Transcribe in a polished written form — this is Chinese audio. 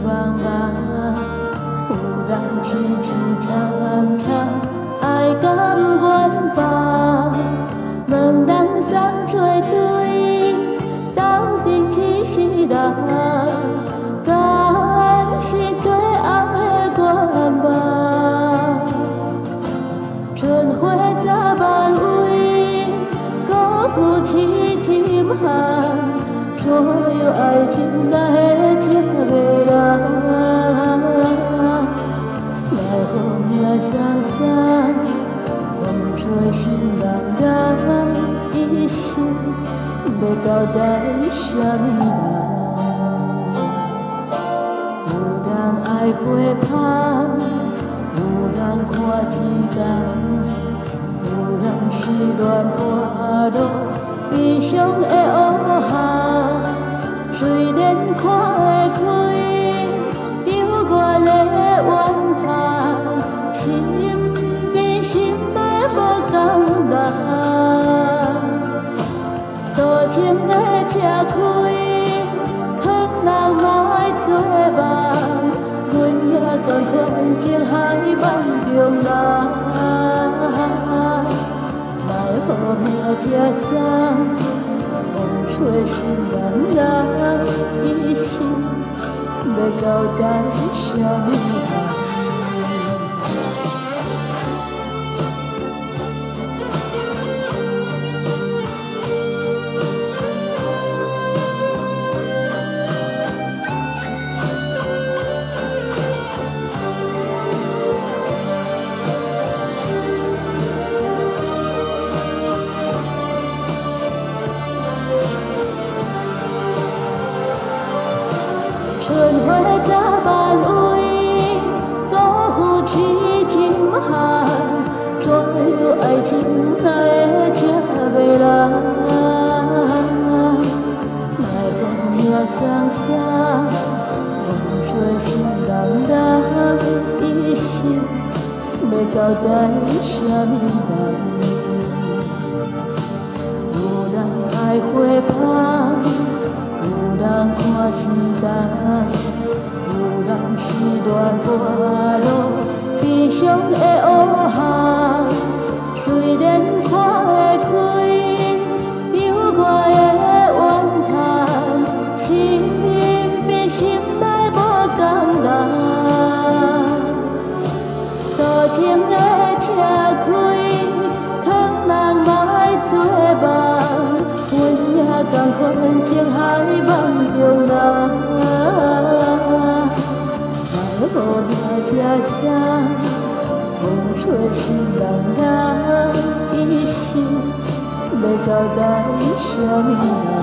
望啊，有人痴痴缠缠，爱甘愿放，问人送做对，斗阵去是人，敢是最后的愿望？春花早万位，辜负痴心汉，所有爱情来听袂人，来予命双双，风吹心人人，一生要交代啥物人？有人爱陪伴，有人看天重。有人失恋花落，悲伤的乌巷，虽然看会开，场外的怨叹，心变心的无共人。多情的车开，糖人来做梦，阮也甘愿情海梦中人。来予命接送，风吹心人人，一生要交代啥物人？春花早万位，辜负痴情汉，所有爱情来听袂人，来予命双双，风吹心人人，一生要交代啥物人？有人爱陪伴，有人看天重。有人失恋花落，悲伤的乌巷，虽然看会开，场外的怨叹，心变心内无共人。多情的车开，糖人来做梦，阮也甘愿情海梦中人。来予命接送，风吹心人人，一生要交代啥物人？